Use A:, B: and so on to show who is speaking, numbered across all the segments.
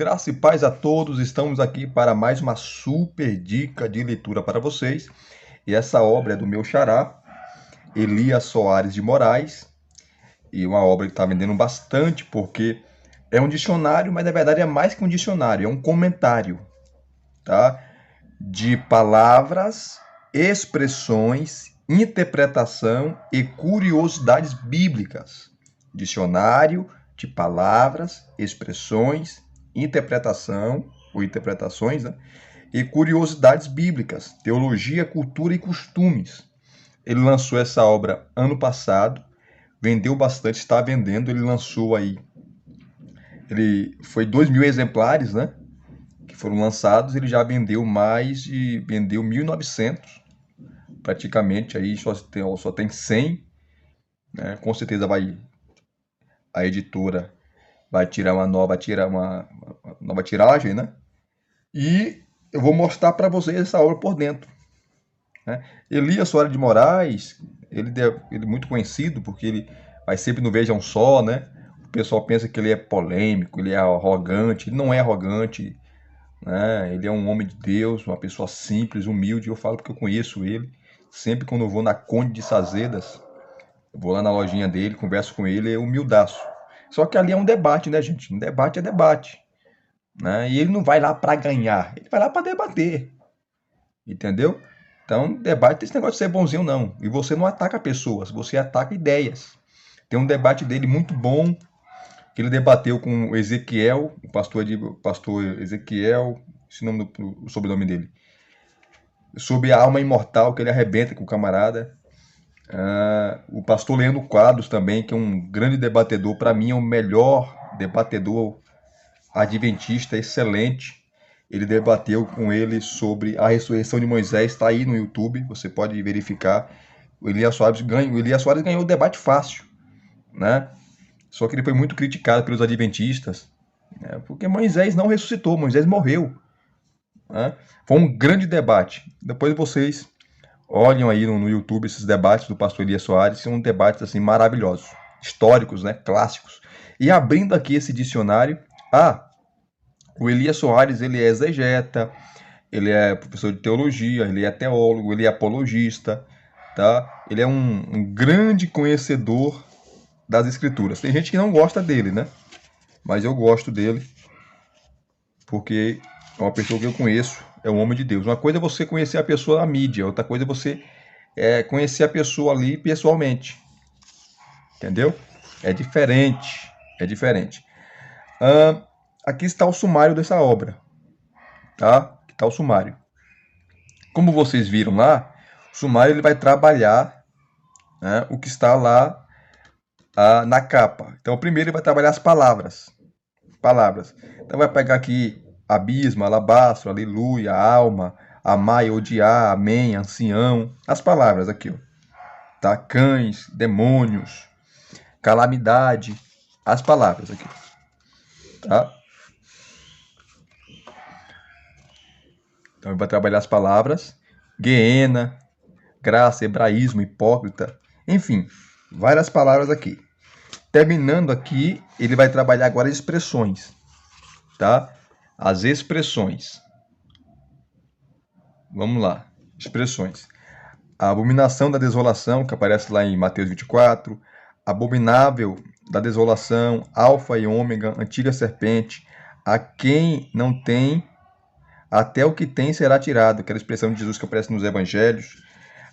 A: graça e paz a todos. Estamos aqui para mais uma super dica de leitura para vocês. E essa obra é do meu xará, Elias Soares de Moraes. E uma obra que está vendendo bastante porque é um dicionário, mas na verdade é mais que um dicionário, é um comentário, tá? De palavras, expressões, interpretação e curiosidades bíblicas. Dicionário de palavras, expressões, interpretação ou interpretações, né? E curiosidades bíblicas, teologia, cultura e costumes. Ele lançou essa obra ano passado, vendeu bastante, está vendendo. Ele lançou aí, ele foi 2.000 exemplares, né? Que foram lançados. Ele já vendeu vendeu 1.900, praticamente. Aí só tem 100, né? Com certeza a editora vai tirar uma nova tiragem, né? E eu vou mostrar para vocês essa obra por dentro, né? Elias Soares de Moraes, ele é muito conhecido porque ele vai sempre no Veja um Só, né? O pessoal pensa que ele é polêmico, ele é arrogante. Ele não é arrogante, né? Ele é um homem de Deus, uma pessoa simples, humilde. Eu falo porque eu conheço ele. Sempre quando eu vou na Conde de Sazedas, eu vou lá na lojinha dele, converso com ele, é humildaço. Só que ali é um debate, né, gente? Um debate é debate, né? E ele não vai lá para ganhar, ele vai lá para debater, entendeu? Então, debate tem esse negócio de ser bonzinho, não. E você não ataca pessoas, você ataca ideias. Tem um debate dele muito bom, que ele debateu com o Ezequiel, pastor Ezequiel, o sobrenome dele, sobre a alma imortal, que ele arrebenta com o camarada. O pastor Leandro Quadros também, que é um grande debatedor, para mim é o melhor debatedor adventista, excelente. Ele debateu com ele sobre a ressurreição de Moisés, está aí no YouTube, você pode verificar. O Elias Soares ganhou o debate fácil, né? Só que ele foi muito criticado pelos adventistas, né? Porque Moisés não ressuscitou, Moisés morreu, né? Foi um grande debate. Depois vocês olhem aí no YouTube esses debates do pastor Elias Soares, são debates assim maravilhosos, históricos, né? Clássicos. E abrindo aqui esse dicionário, o Elias Soares, ele é exegeta, ele é professor de teologia, ele é teólogo, ele é apologista, tá? Ele é um grande conhecedor das escrituras. Tem gente que não gosta dele, né? Mas eu gosto dele porque é uma pessoa que eu conheço, é um homem de Deus. Uma coisa é você conhecer a pessoa na mídia, outra coisa é você conhecer a pessoa ali pessoalmente, entendeu? É diferente, é diferente. Aqui está o sumário dessa obra, tá? Aqui está o sumário. Como vocês viram lá, o sumário ele vai trabalhar, né, o que está lá na capa. Então, primeiro ele vai trabalhar as palavras. Então, vai pegar aqui abismo, alabastro, aleluia, alma, amar e odiar, amém, ancião. As palavras aqui, ó. Tá? Cães, demônios, calamidade. As palavras aqui. Tá? Então, ele vai trabalhar as palavras. Guiena, graça, hebraísmo, hipócrita. Enfim, várias palavras aqui. Terminando aqui, ele vai trabalhar agora as expressões, tá? As expressões. Vamos lá. Expressões. A abominação da desolação, que aparece lá em Mateus 24. Abominável da desolação, alfa e ômega, antiga serpente. A quem não tem, até o que tem será tirado. Aquela expressão de Jesus que aparece nos evangelhos.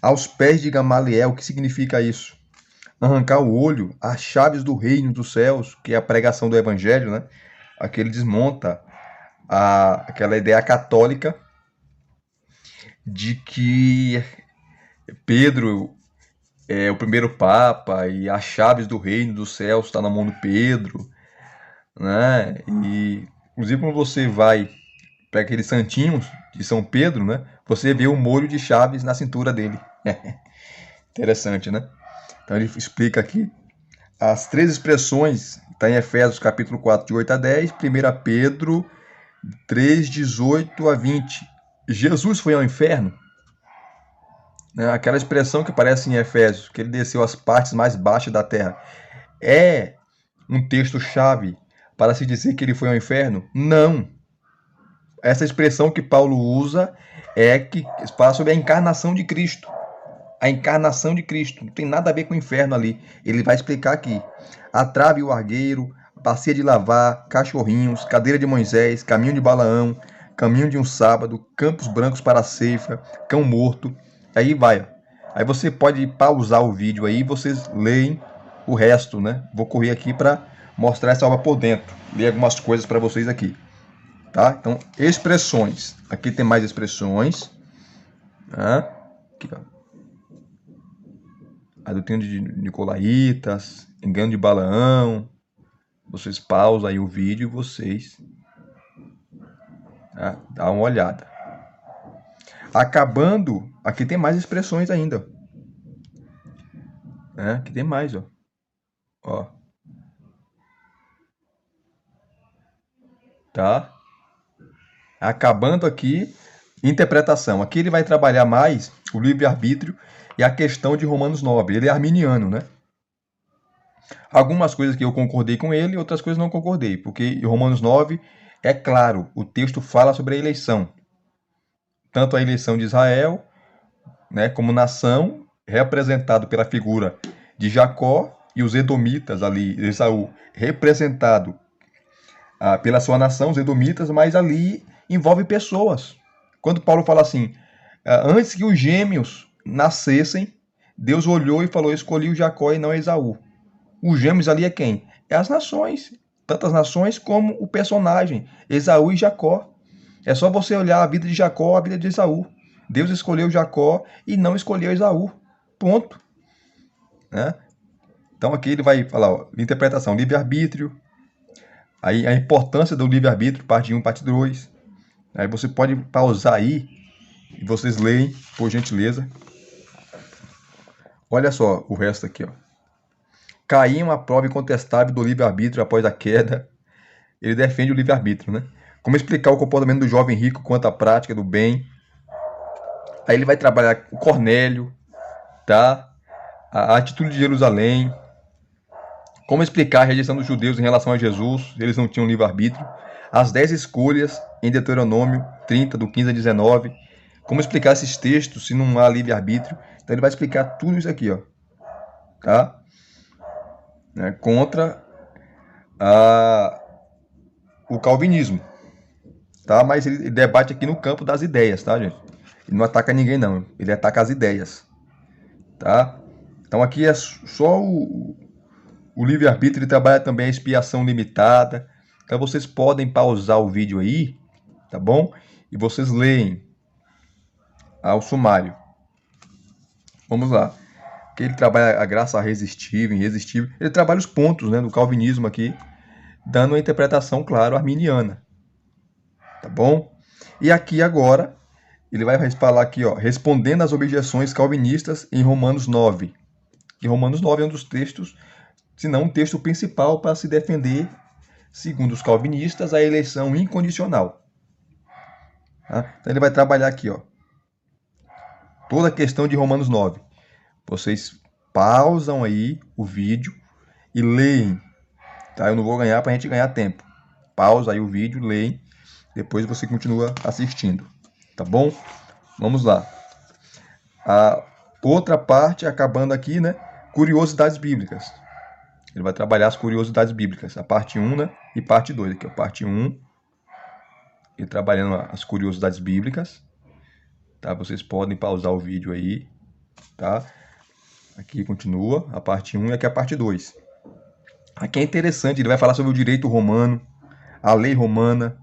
A: Aos pés de Gamaliel, o que significa isso? Arrancar o olho, as chaves do reino dos céus, que é a pregação do evangelho, né? Aqui ele desmonta aquela ideia católica de que Pedro é o primeiro papa e as chaves do reino dos céus estão na mão de Pedro, né? E inclusive quando você vai para aqueles santinhos de São Pedro, né? Você vê o molho de chaves na cintura dele. Interessante, né? Então ele explica aqui as três expressões, está em Efésios capítulo 4, de 8 a 10, 1 Pedro 3, 18 a 20. Jesus foi ao inferno, né? Aquela expressão que aparece em Efésios, que ele desceu às partes mais baixas da terra, é um texto-chave para se dizer que ele foi ao inferno? Não. Essa expressão que Paulo usa é que fala sobre a encarnação de Cristo. A encarnação de Cristo. Não tem nada a ver com o inferno ali. Ele vai explicar aqui. A trave e o argueiro, bacia de lavar, cachorrinhos, cadeira de Moisés, caminho de Balaão, caminho de um sábado, campos brancos para a ceifa, cão morto. Aí vai. Aí você pode pausar o vídeo aí e vocês leem o resto, né? Vou correr aqui para mostrar essa obra por dentro. Ler algumas coisas para vocês aqui. Tá? Então, expressões. Aqui tem mais expressões. Tá? Aqui, ó. A doutrina de Nicolaitas, engano de Balaão. Vocês pausam aí o vídeo e vocês dá uma olhada. Acabando, aqui tem mais expressões ainda. Aqui tem mais, ó. Ó. Tá? Acabando aqui, interpretação. Aqui ele vai trabalhar mais o livre-arbítrio e a questão de Romanos 9. Ele é arminiano, né? Algumas coisas que eu concordei com ele, outras coisas não concordei, porque em Romanos 9 é claro, o texto fala sobre a eleição. Tanto a eleição de Israel, né, como nação, representado pela figura de Jacó, e os edomitas ali, Esaú, representado pela sua nação, os edomitas, mas ali envolve pessoas. Quando Paulo fala assim, antes que os gêmeos nascessem, Deus olhou e falou, escolhi o Jacó e não Esaú. Os gêmeos ali é quem? É as nações. Tanto as nações como o personagem, Esaú e Jacó. É só você olhar a vida de Jacó, a vida de Esaú. Deus escolheu Jacó e não escolheu Esaú. Ponto. Né? Então aqui ele vai falar, ó, interpretação, livre-arbítrio. Aí a importância do livre-arbítrio, parte 1, parte 2. Aí você pode pausar aí e vocês leem, por gentileza. Olha só o resto aqui, ó. Caim, uma prova incontestável do livre-arbítrio após a queda. Ele defende o livre-arbítrio, né? Como explicar o comportamento do jovem rico quanto à prática do bem. Aí ele vai trabalhar o Cornélio, tá? A atitude de Jerusalém. Como explicar a rejeição dos judeus em relação a Jesus, eles não tinham livre-arbítrio. As 10 escolhas em Deuteronômio 30, do 15 a 19. Como explicar esses textos se não há livre-arbítrio. Então ele vai explicar tudo isso aqui, ó. Tá? Contra o calvinismo. Tá? Mas ele debate aqui no campo das ideias, tá, gente? Ele não ataca ninguém, não. Ele ataca as ideias. Tá? Então aqui é só o livre-arbítrio, ele trabalha também a expiação limitada. Então vocês podem pausar o vídeo aí, tá bom? E vocês leem o sumário. Vamos lá. Aqui ele trabalha a graça resistível, irresistível. Ele trabalha os pontos, né, do calvinismo aqui, dando uma interpretação, claro, arminiana. Tá bom? E aqui agora, ele vai falar aqui, ó, respondendo às objeções calvinistas em Romanos 9. E Romanos 9 é um dos textos, se não um texto principal para se defender, segundo os calvinistas, a eleição incondicional. Tá? Então ele vai trabalhar aqui, ó, toda a questão de Romanos 9. Vocês pausam aí o vídeo e leem. Tá? Eu não vou ganhar para a gente ganhar tempo. Pausa aí o vídeo, leem. Depois você continua assistindo. Tá bom? Vamos lá. A outra parte, acabando aqui, né? Curiosidades bíblicas. Ele vai trabalhar as curiosidades bíblicas. A parte 1, né? E parte 2. Aqui, a parte 1. Ele trabalhando as curiosidades bíblicas. Tá? Vocês podem pausar o vídeo aí. Tá? Aqui continua a parte 1 e aqui a parte 2. Aqui é interessante, ele vai falar sobre o direito romano, a lei romana,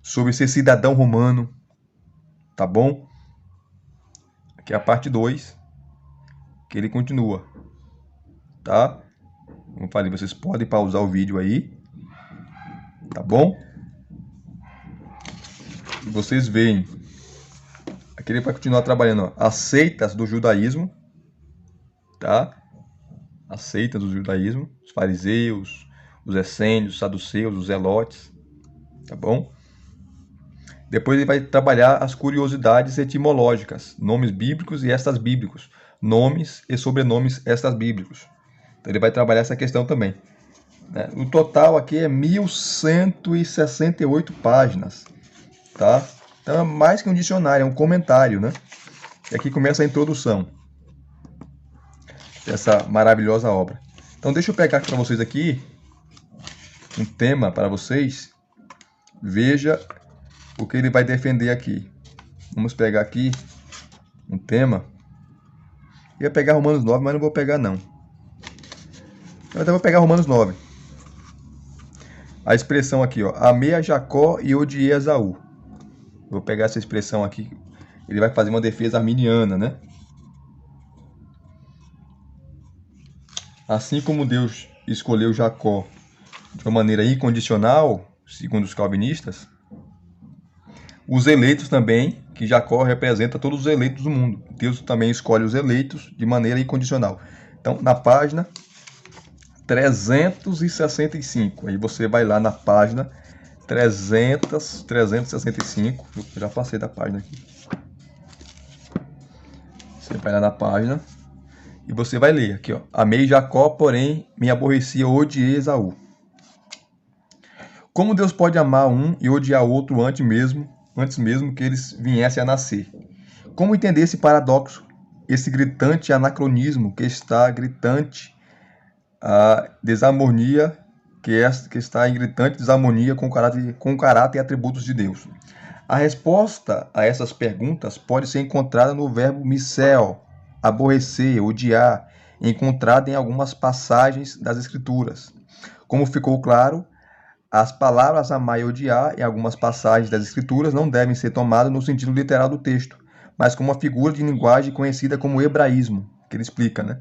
A: sobre ser cidadão romano. Tá bom? Aqui é a parte 2, que ele continua. Tá? Como eu falei, vocês podem pausar o vídeo aí. Tá bom? E vocês veem. Aqui ele vai continuar trabalhando, ó, as seitas do judaísmo. Tá? As seitas do judaísmo, os fariseus, os essênios, os saduceus, os zelotes, tá bom? Depois ele vai trabalhar as curiosidades etimológicas, nomes bíblicos e extras bíblicos, nomes e sobrenomes extras bíblicos. Então ele vai trabalhar essa questão também. né? O total aqui é 1168 páginas, tá? Então é mais que um dicionário, é um comentário, né? E aqui começa a introdução dessa maravilhosa obra. Então deixa eu pegar para vocês aqui um tema para vocês. Veja o que ele vai defender aqui. Vamos pegar aqui um tema. Eu ia pegar Romanos 9, mas não vou pegar não. Eu até vou pegar Romanos 9. A expressão aqui, ó. Amei a Jacó e odiei a Esaú. Vou pegar essa expressão aqui. Ele vai fazer uma defesa arminiana, né? Assim como Deus escolheu Jacó de uma maneira incondicional, segundo os calvinistas, os eleitos também, que Jacó representa todos os eleitos do mundo. Deus também escolhe os eleitos de maneira incondicional. Então, na página 365, aí você vai lá na página 365, eu já passei da página aqui. Você vai lá na página e você vai ler aqui, ó. Amei Jacó, porém me aborrecia, odiei Esaú. Como Deus pode amar um e odiar outro antes mesmo que eles viessem a nascer? Como entender esse paradoxo, esse gritante anacronismo que está gritante a desarmonia, que está em gritante desarmonia com o caráter e atributos de Deus? A resposta a essas perguntas pode ser encontrada no verbo miseo, aborrecer, odiar, encontrada em algumas passagens das Escrituras. Como ficou claro, as palavras amar e odiar, em algumas passagens das Escrituras, não devem ser tomadas no sentido literal do texto, mas como uma figura de linguagem conhecida como hebraísmo, que ele explica, né?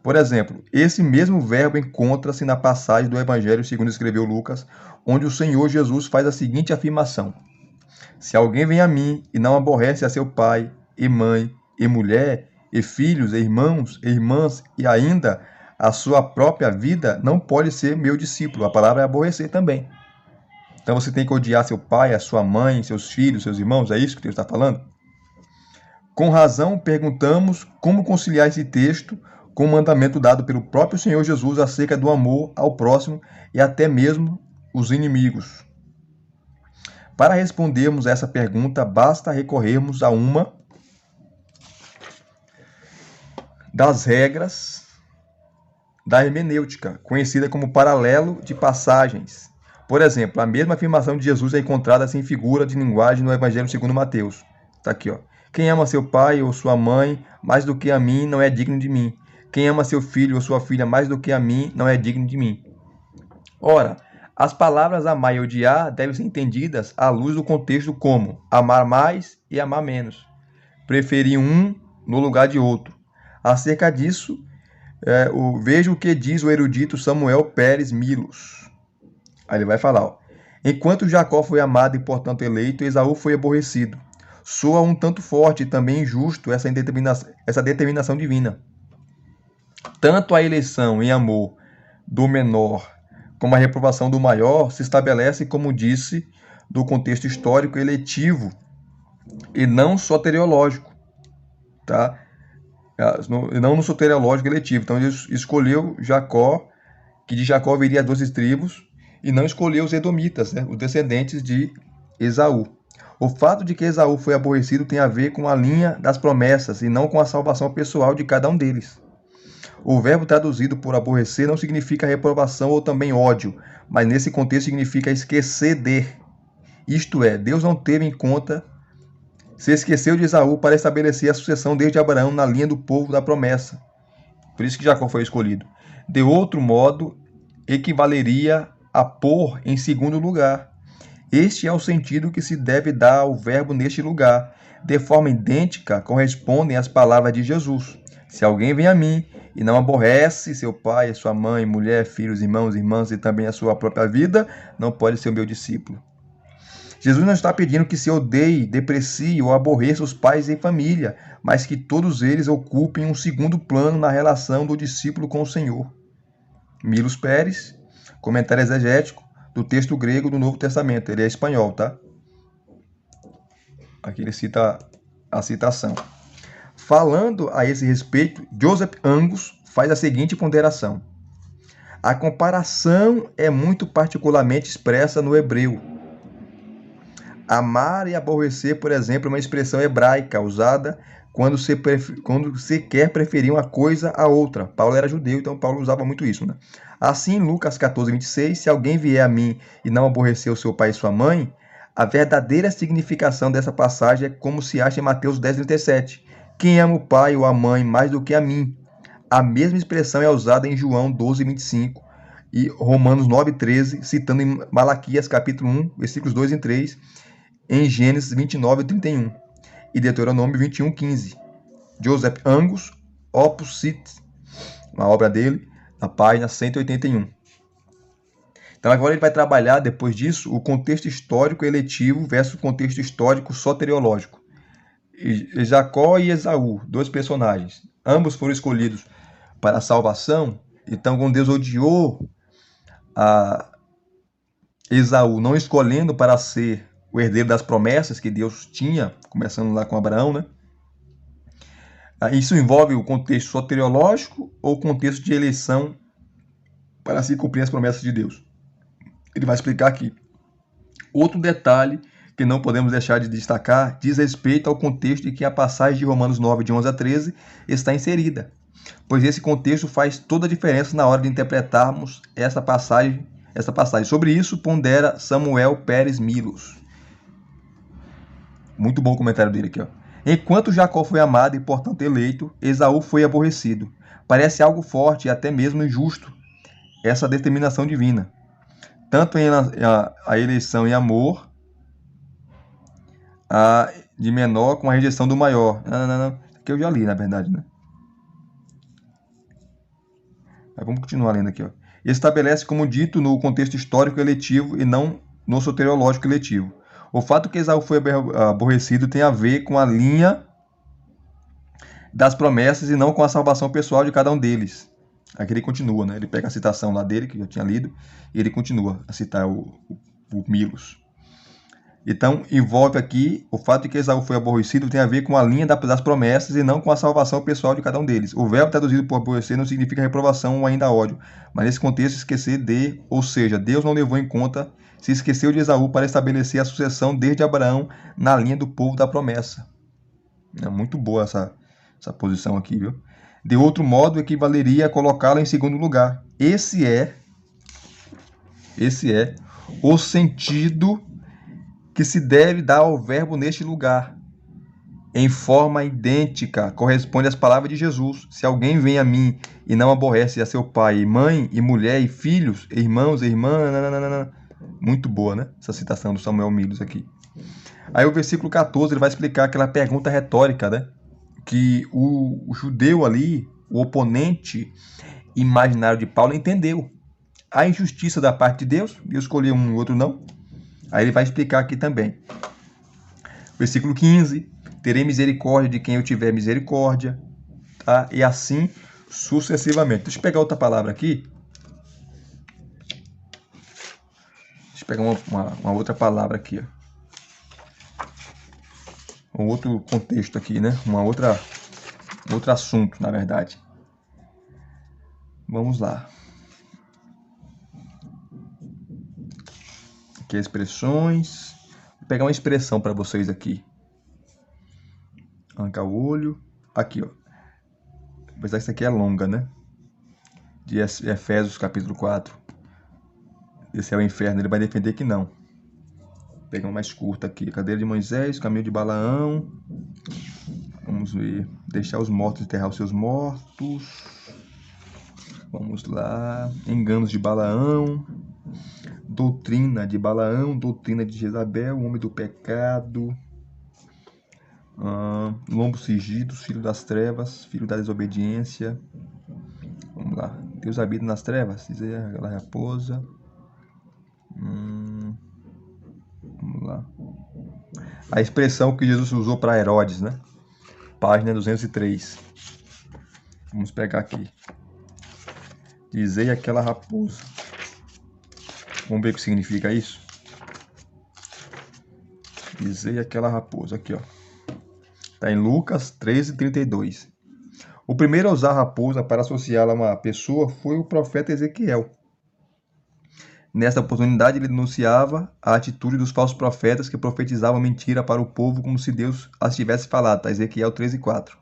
A: Por exemplo, esse mesmo verbo encontra-se na passagem do Evangelho segundo escreveu Lucas, onde o Senhor Jesus faz a seguinte afirmação: se alguém vem a mim e não aborrece a seu pai, e mãe, e mulher, e filhos, e irmãos, e irmãs, e ainda a sua própria vida, não pode ser meu discípulo. A palavra é aborrecer também. Então você tem que odiar seu pai, a sua mãe, seus filhos, seus irmãos. É isso que Deus está falando? Com razão, perguntamos como conciliar esse texto com o mandamento dado pelo próprio Senhor Jesus acerca do amor ao próximo e até mesmo os inimigos. Para respondermos a essa pergunta, basta recorrermos a uma das regras da hermenêutica, conhecida como paralelo de passagens. Por exemplo, a mesma afirmação de Jesus é encontrada sem figura de linguagem no Evangelho segundo Mateus. Está aqui, ó. Quem ama seu pai ou sua mãe mais do que a mim não é digno de mim. Quem ama seu filho ou sua filha mais do que a mim não é digno de mim. Ora, as palavras amar e odiar devem ser entendidas à luz do contexto como amar mais e amar menos. Preferir um no lugar de outro. Acerca disso, veja o que diz o erudito Samuel Pérez Milos. Aí ele vai falar, ó. Enquanto Jacó foi amado e, portanto, eleito, Esaú foi aborrecido. Soa um tanto forte e também injusto essa determinação divina. Tanto a eleição em amor do menor como a reprovação do maior se estabelece, como disse, do contexto histórico eletivo e não soteriológico, tá? Não no soteriológico eletivo. Então ele escolheu Jacó, que de Jacó viria as 12 tribos, e não escolheu os edomitas, né? Os descendentes de Esaú. O fato de que Esaú foi aborrecido tem a ver com a linha das promessas e não com a salvação pessoal de cada um deles. O verbo traduzido por aborrecer não significa reprovação ou também ódio, mas nesse contexto significa esquecer de. Isto é, Deus não teve em conta, se esqueceu de Esaú para estabelecer a sucessão desde Abraão na linha do povo da promessa. Por isso que Jacó foi escolhido. De outro modo, equivaleria a pôr em segundo lugar. Este é o sentido que se deve dar ao verbo neste lugar. De forma idêntica, correspondem as palavras de Jesus. Se alguém vem a mim e não aborrece seu pai, sua mãe, mulher, filhos, irmãos, irmãs e também a sua própria vida, não pode ser o meu discípulo. Jesus não está pedindo que se odeie, deprecie ou aborreça os pais e família, mas que todos eles ocupem um segundo plano na relação do discípulo com o Senhor. Milos Pérez, comentário exegético do texto grego do Novo Testamento. Ele é espanhol, tá? Aqui ele cita a citação. Falando a esse respeito, Joseph Angus faz a seguinte ponderação. A comparação é muito particularmente expressa no hebreu. Amar e aborrecer, por exemplo, é uma expressão hebraica usada quando se quer preferir uma coisa a outra. Paulo era judeu, então Paulo usava muito isso, né? Assim, Lucas 14, 26, se alguém vier a mim e não aborrecer o seu pai e sua mãe, a verdadeira significação dessa passagem é como se acha em Mateus 10, 37. Quem ama o pai ou a mãe mais do que a mim? A mesma expressão é usada em João 12, 25 e Romanos 9, 13, citando em Malaquias capítulo 1, versículos 2 e 3, em Gênesis 29, 31 e Deuteronômio 21, 15. Joseph Angus, Opus Sit, uma obra dele, na página 181. Então agora ele vai trabalhar, depois disso, o contexto histórico eletivo versus o contexto histórico soteriológico. Jacó e Esaú, dois personagens. Ambos foram escolhidos para a salvação. Então, quando Deus odiou a Esaú, não escolhendo para ser o herdeiro das promessas que Deus tinha, começando lá com Abraão, né? Isso envolve o contexto soteriológico ou o contexto de eleição para se cumprir as promessas de Deus. Ele vai explicar aqui. Outro detalhe que não podemos deixar de destacar diz respeito ao contexto em que a passagem de Romanos 9, de 11 a 13, está inserida, pois esse contexto faz toda a diferença na hora de interpretarmos essa passagem. Sobre isso, pondera Samuel Pérez Milos. Muito bom o comentário dele aqui, ó. Enquanto Jacó foi amado e, portanto, eleito, Esaú foi aborrecido. Parece algo forte e até mesmo injusto essa determinação divina. Tanto em a eleição em amor, a de menor com a rejeição do maior. Não. Aqui eu já li, na verdade, né? Mas vamos continuar lendo aqui, ó. Estabelece como dito no contexto histórico eletivo e não no soteriológico eletivo. O fato que Esaú foi aborrecido tem a ver com a linha das promessas e não com a salvação pessoal de cada um deles. Aqui ele continua, né? Ele pega a citação lá dele, que eu tinha lido, e ele continua a citar o Milos. Então, envolve aqui o fato de que Esaú foi aborrecido tem a ver com a linha das promessas e não com a salvação pessoal de cada um deles. O verbo traduzido por aborrecer não significa reprovação ou ainda ódio, mas nesse contexto esquecer de, ou seja, Deus não levou em conta, se esqueceu de Esaú para estabelecer a sucessão desde Abraão na linha do povo da promessa. É muito boa essa posição aqui, viu? De outro modo, equivaleria a colocá-la em segundo lugar. Esse é o sentido que se deve dar ao verbo neste lugar. Em forma idêntica, corresponde às palavras de Jesus. Se alguém vem a mim e não aborrece a seu pai, e mãe, e mulher, e filhos, irmãos, e irmãs... Muito boa, né? Essa citação do Samuel Milos aqui. Aí o versículo 14, ele vai explicar aquela pergunta retórica, né? Que o judeu ali, o oponente imaginário de Paulo, entendeu. A injustiça da parte de Deus, Deus escolheu um e outro não. Aí ele vai explicar aqui também. Versículo 15, terei misericórdia de quem eu tiver misericórdia, tá? E assim sucessivamente. Deixa eu pegar outra palavra aqui. Deixa eu pegar uma outra palavra aqui, ó. Um outro contexto aqui, né? Outro assunto, na verdade. Vamos lá. Aqui expressões. Vou pegar uma expressão para vocês aqui. Arrancar o olho. Aqui, ó. Apesar que isso aqui é longa, né? De Efésios capítulo 4. Esse é o inferno. Ele vai defender que não. Vou pegar uma mais curta aqui. Cadeira de Moisés, caminho de Balaão. Vamos ver. Deixar os mortos enterrar os seus mortos. Vamos lá. Enganos de Balaão. Doutrina de Balaão. Doutrina de Jezabel. Homem do pecado. Lombos cingidos. Filho das trevas. Filho da desobediência. Vamos lá. Deus habita nas trevas. Diz aí aquela raposa. Vamos lá. A expressão que Jesus usou para Herodes, né? Página 203. Vamos pegar aqui. Dizei aquela raposa. Vamos ver o que significa isso? Dizei aquela raposa. Aqui, ó. Está em Lucas 13:32. O primeiro a usar a raposa para associá-la a uma pessoa foi o profeta Ezequiel. Nesta oportunidade, ele denunciava a atitude dos falsos profetas que profetizavam mentira para o povo como se Deus as tivesse falado, tá? Ezequiel 13:4.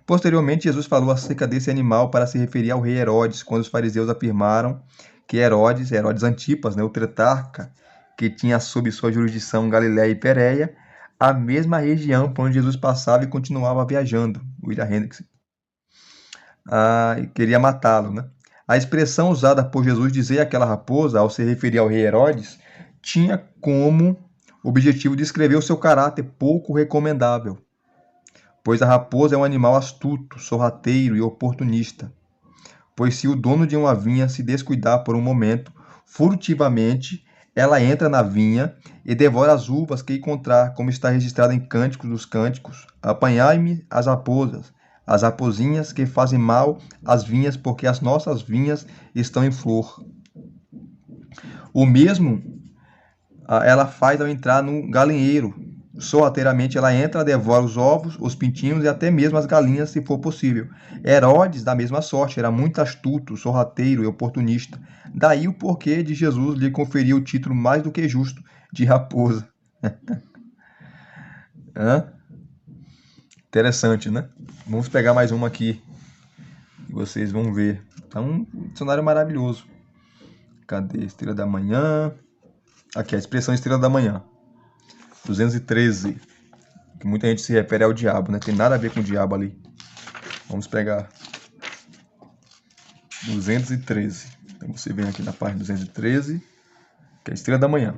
A: Posteriormente, Jesus falou acerca desse animal para se referir ao rei Herodes, quando os fariseus afirmaram que Herodes Antipas, né, o tetrarca, que tinha sob sua jurisdição Galiléia e Pérea, a mesma região por onde Jesus passava e continuava viajando, William Hendricks, e queria matá-lo, né? A expressão usada por Jesus dizer aquela raposa, ao se referir ao rei Herodes, tinha como objetivo descrever o seu caráter pouco recomendável, pois a raposa é um animal astuto, sorrateiro e oportunista. Pois se o dono de uma vinha se descuidar por um momento, furtivamente ela entra na vinha e devora as uvas que encontrar, como está registrado em Cânticos dos Cânticos. Apanhai-me as raposas, as raposinhas que fazem mal às vinhas, porque as nossas vinhas estão em flor. O mesmo ela faz ao entrar no galinheiro. Sorrateiramente ela entra, devora os ovos, os pintinhos e até mesmo as galinhas, se for possível. Herodes, da mesma sorte, era muito astuto, sorrateiro e oportunista. Daí o porquê de Jesus lhe conferir o título mais do que justo de raposa. Interessante, né? Vamos pegar mais uma aqui. Vocês vão ver. É um dicionário maravilhoso. Cadê? Estrela da Manhã. Aqui, a expressão Estrela da Manhã. 213. Que muita gente se refere ao diabo, né? Tem nada a ver com o diabo ali. Vamos pegar 213. Então você vem aqui na página 213, que é a Estrela da Manhã.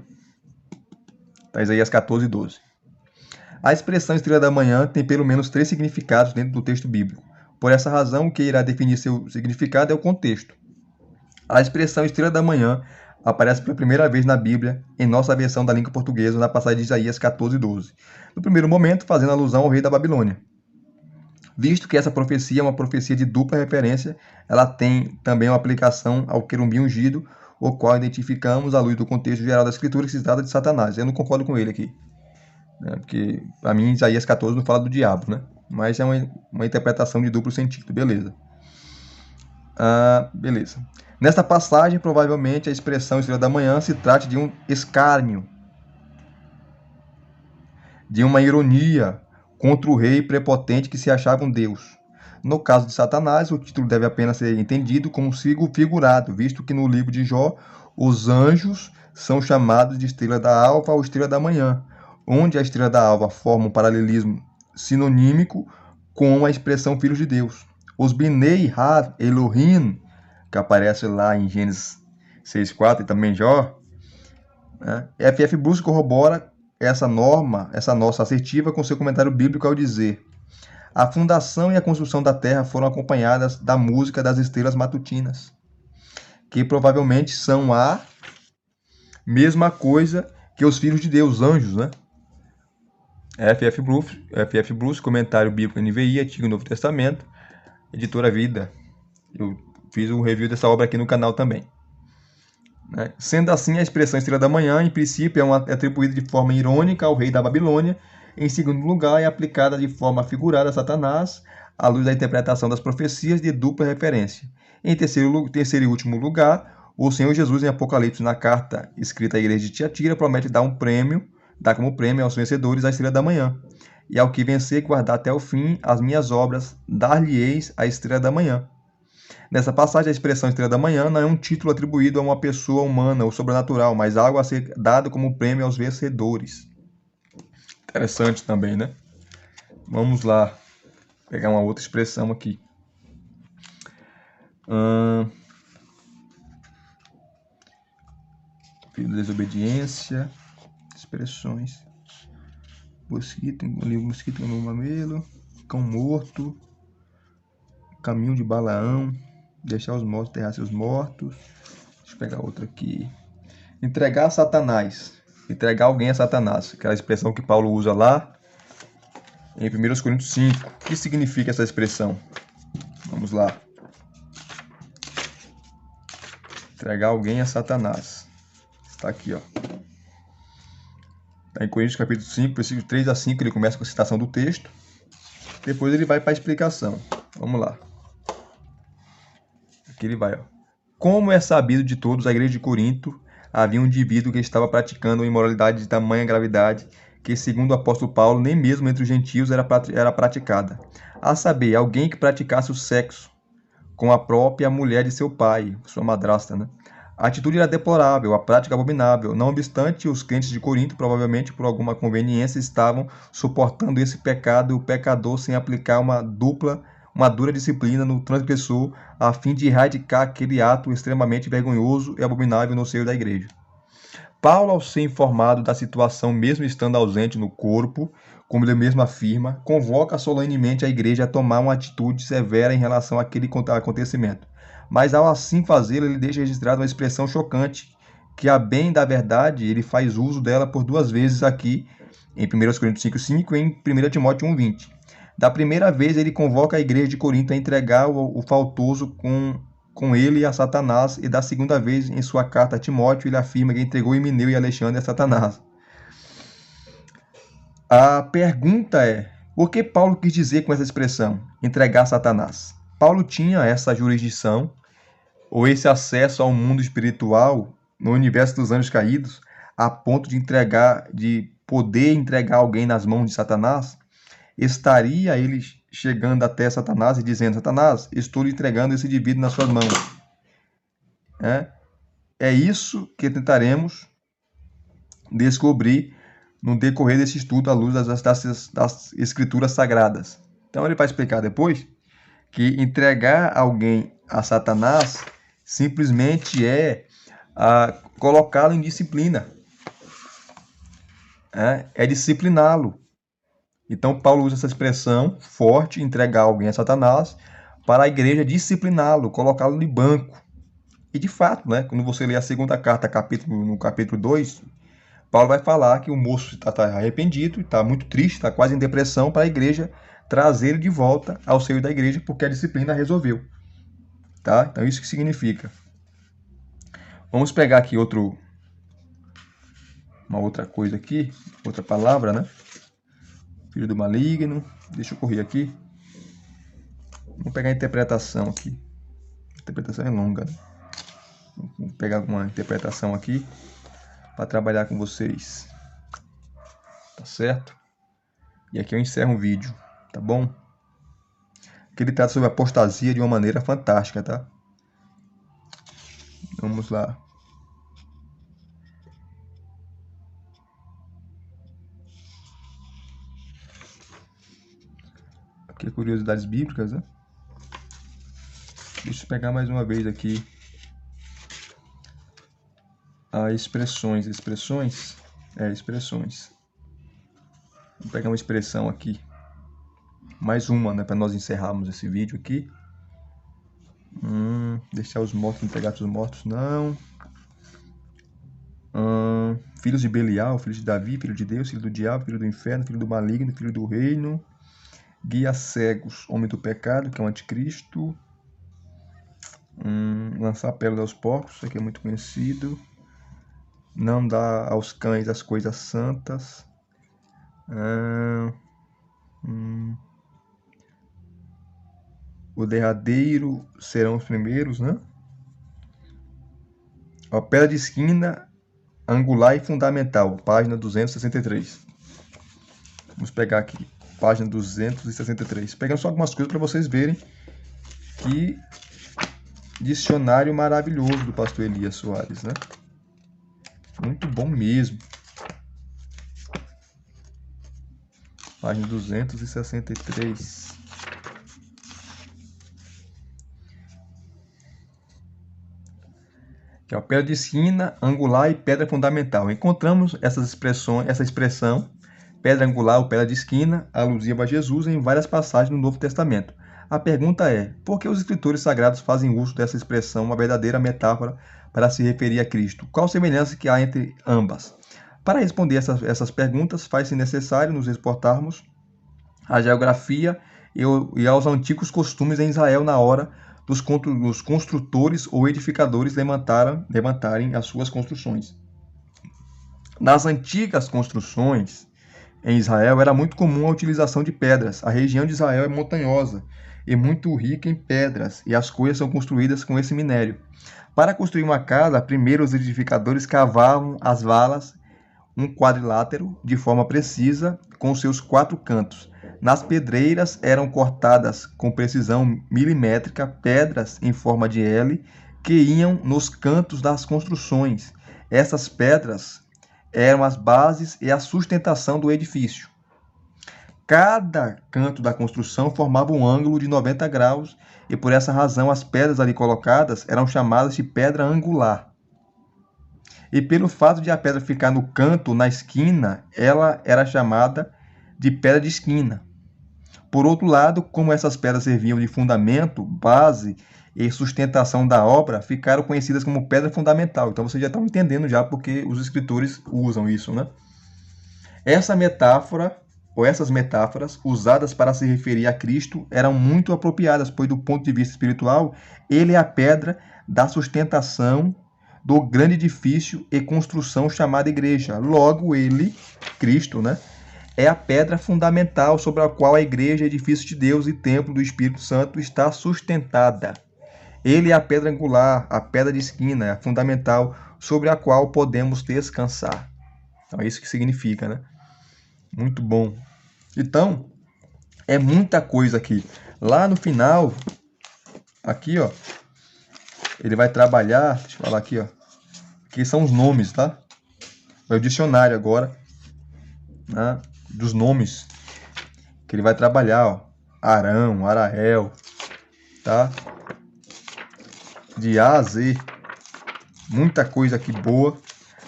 A: Está Isaías 14:12. A expressão Estrela da Manhã tem pelo menos 3 significados dentro do texto bíblico. Por essa razão, o que irá definir seu significado é o contexto. A expressão Estrela da Manhã aparece pela primeira vez na Bíblia, em nossa versão da língua portuguesa, na passagem de Isaías 14:12. No primeiro momento, fazendo alusão ao rei da Babilônia. Visto que essa profecia é uma profecia de dupla referência, ela tem também uma aplicação ao querubim ungido, o qual identificamos à luz do contexto geral da Escritura que se trata de Satanás. Eu não concordo com ele aqui, né? Porque, para mim, Isaías 14 não fala do diabo, né? Mas é uma interpretação de duplo sentido, beleza. Beleza. Nesta passagem, provavelmente, a expressão Estrela da Manhã se trata de um escárnio, de uma ironia contra o rei prepotente que se achava um deus. No caso de Satanás, o título deve apenas ser entendido como figurado, visto que no livro de Jó, os anjos são chamados de estrela da alva ou estrela da manhã, onde a estrela da alva forma um paralelismo sinonímico com a expressão filhos de Deus. Os Binei Ha Elohim, que aparece lá em Gênesis 6:4 e também Jó, né? F.F. Bruce corrobora essa norma, essa nossa assertiva, com seu comentário bíblico ao dizer: a fundação e a construção da Terra foram acompanhadas da música das estrelas matutinas, que provavelmente são a mesma coisa que os filhos de Deus, anjos, né? F.F. Bruce, comentário bíblico NVI, Antigo e Novo Testamento, editora Vida. Eu fiz um review dessa obra aqui no canal também. Sendo assim, a expressão Estrela da Manhã, em princípio, é atribuída de forma irônica ao rei da Babilônia. Em segundo lugar, é aplicada de forma figurada a Satanás, à luz da interpretação das profecias de dupla referência. Em terceiro e último lugar, o Senhor Jesus, em Apocalipse, na carta escrita à igreja de Tiatira, promete dar como prêmio aos vencedores a Estrela da Manhã. E ao que vencer e guardar até o fim as minhas obras, dar-lhe-eis a Estrela da Manhã. Nessa passagem, a expressão Estrela da Manhã não é um título atribuído a uma pessoa humana ou sobrenatural, mas algo a ser dado como prêmio aos vencedores. Interessante também, né? Vamos lá pegar uma outra expressão aqui. Filho da desobediência. Expressões. Mosquito no mamelo. Cão morto. Caminho de Balaão. Deixar os mortos enterrar seus mortos. Deixa eu pegar outra aqui. Entregar a Satanás. Entregar alguém a Satanás. Aquela expressão que Paulo usa lá em 1 Coríntios 5. O que significa essa expressão? Vamos lá. Entregar alguém a Satanás. Está aqui, ó. Está em Coríntios capítulo 5, versículos 3 a 5. Ele começa com a citação do texto. Depois ele vai para a explicação. Vamos lá. Aqui ele vai, ó. Como é sabido de todos, a igreja de Corinto havia um indivíduo que estava praticando uma imoralidade de tamanha gravidade que, segundo o apóstolo Paulo, nem mesmo entre os gentios era praticada. A saber, alguém que praticasse o sexo com a própria mulher de seu pai, sua madrasta, né? A atitude era deplorável, a prática abominável. Não obstante, os crentes de Corinto, provavelmente por alguma conveniência, estavam suportando esse pecado e o pecador sem aplicar uma dura disciplina no transgressor, a fim de erradicar aquele ato extremamente vergonhoso e abominável no seio da igreja. Paulo, ao ser informado da situação, mesmo estando ausente no corpo, como ele mesmo afirma, convoca solenemente a igreja a tomar uma atitude severa em relação àquele acontecimento. Mas ao assim fazê-lo, ele deixa registrada uma expressão chocante, que a bem da verdade, ele faz uso dela por duas vezes aqui, em 1 Coríntios 5,5 e em 1 Timóteo 1,20. Da primeira vez, ele convoca a igreja de Corinto a entregar o faltoso com ele a Satanás, e da segunda vez, em sua carta a Timóteo, ele afirma que entregou Himeneu e Alexandre a Satanás. A pergunta é, o que Paulo quis dizer com essa expressão, entregar a Satanás? Paulo tinha essa jurisdição, ou esse acesso ao mundo espiritual, no universo dos anjos caídos, a ponto de poder entregar alguém nas mãos de Satanás? Estaria ele chegando até Satanás e dizendo, Satanás, estou lhe entregando esse indivíduo nas suas mãos? É isso que tentaremos descobrir no decorrer desse estudo à luz das escrituras sagradas. Então ele vai explicar depois que entregar alguém a Satanás simplesmente é colocá-lo em disciplina. É discipliná-lo. Então Paulo usa essa expressão forte, entregar alguém a Satanás, para a igreja discipliná-lo, colocá-lo de banco. E de fato, né, quando você lê a segunda carta, no capítulo 2, Paulo vai falar que o moço está arrependido, está muito triste, está quase em depressão, para a igreja trazer ele de volta ao seio da igreja, porque a disciplina resolveu. Tá? Então isso que significa. Vamos pegar aqui uma outra coisa aqui, outra palavra, né? Filho do maligno. Deixa eu correr aqui. Vamos pegar a interpretação aqui. A interpretação é longa, né? Vou pegar uma interpretação aqui para trabalhar com vocês. Tá certo? E aqui eu encerro o vídeo, tá bom? Aqui ele trata sobre apostasia de uma maneira fantástica, tá? Vamos lá. Aqui é curiosidades bíblicas, né? Deixa eu pegar mais uma vez aqui expressões. Vou pegar uma expressão aqui. Mais uma, né? Para nós encerrarmos esse vídeo aqui. Deixar os mortos, não pegar os mortos, não. Filhos de Belial, filhos de Davi, filho de Deus, filho do diabo, filho do inferno, filho do maligno, filho do reino. Guia cegos, homem do pecado, que é o anticristo. Lançar pérola aos porcos, isso aqui é muito conhecido. Não dá aos cães as coisas santas. O derradeiro serão os primeiros, né? A pedra de esquina, angular e fundamental, página 263. Vamos pegar aqui, página 263. Pegando só algumas coisas para vocês verem que dicionário maravilhoso do pastor Elias Soares, né? Muito bom mesmo. Página 263. Que é o pedra de esquina, angular e pedra fundamental. Encontramos essa expressão, pedra angular ou pedra de esquina, alusiva a Jesus em várias passagens no Novo Testamento. A pergunta é, por que os escritores sagrados fazem uso dessa expressão, uma verdadeira metáfora para se referir a Cristo? Qual semelhança que há entre ambas? Para responder essas perguntas, faz-se necessário nos exportarmos à geografia e aos antigos costumes em Israel na hora dos construtores ou edificadores levantarem as suas construções. Nas antigas construções em Israel era muito comum a utilização de pedras. A região de Israel é montanhosa e muito rica em pedras, e as coisas são construídas com esse minério. Para construir uma casa, primeiro os edificadores cavavam as valas, um quadrilátero, de forma precisa, com seus 4 cantos. Nas pedreiras eram cortadas com precisão milimétrica pedras em forma de L que iam nos cantos das construções. Essas pedras eram as bases e a sustentação do edifício. Cada canto da construção formava um ângulo de 90 graus e por essa razão as pedras ali colocadas eram chamadas de pedra angular. E pelo fato de a pedra ficar no canto, na esquina, ela era chamada de pedra de esquina. Por outro lado, como essas pedras serviam de fundamento, base e sustentação da obra, ficaram conhecidas como pedra fundamental. Então vocês já estão entendendo já porque os escritores usam isso, né? Essa metáfora, ou essas metáforas, usadas para se referir a Cristo, eram muito apropriadas, pois do ponto de vista espiritual, ele é a pedra da sustentação do grande edifício e construção chamada igreja. Logo, ele, Cristo, né, é a pedra fundamental sobre a qual a igreja, edifício de Deus e templo do Espírito Santo está sustentada. Ele é a pedra angular, a pedra de esquina, a fundamental sobre a qual podemos descansar. Então é isso que significa, né? Muito bom. Então, é muita coisa aqui. Lá no final, aqui, ó, ele vai trabalhar, deixa eu falar aqui, ó, que são os nomes, tá? É o dicionário agora, né, dos nomes que ele vai trabalhar, ó. Arão, Arael, tá? De A a Z, muita coisa aqui boa,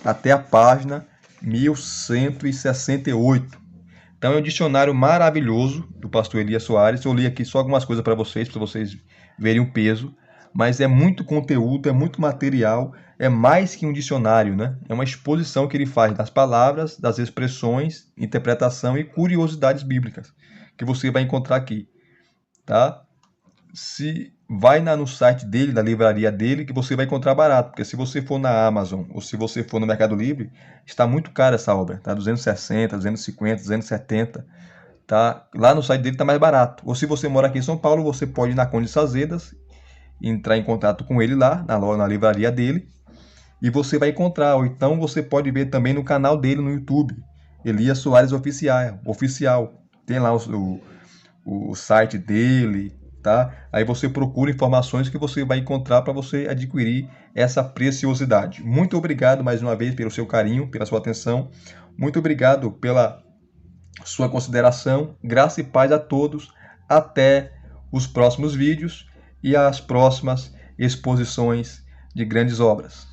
A: até a página 1168. Então é um dicionário maravilhoso do pastor Elias Soares. Eu li aqui só algumas coisas para vocês verem o peso, mas é muito conteúdo, é muito material, é mais que um dicionário, né? É uma exposição que ele faz das palavras, das expressões, interpretação e curiosidades bíblicas que você vai encontrar aqui, tá? Se vai no site dele, na livraria dele, que você vai encontrar barato, porque se você for na Amazon ou se você for no Mercado Livre, está muito cara essa obra, tá? 260, 250, 270, tá? Lá no site dele está mais barato. Ou se você mora aqui em São Paulo, você pode ir na Conde Sazedas, entrar em contato com ele lá, na livraria dele, e você vai encontrar. Ou então você pode ver também no canal dele no YouTube, Elias Soares Oficial. Tem lá o site dele, tá? Aí você procura informações que você vai encontrar para você adquirir essa preciosidade. Muito obrigado mais uma vez pelo seu carinho, pela sua atenção. Muito obrigado pela sua consideração. Graça e paz a todos. Até os próximos vídeos e as próximas exposições de grandes obras.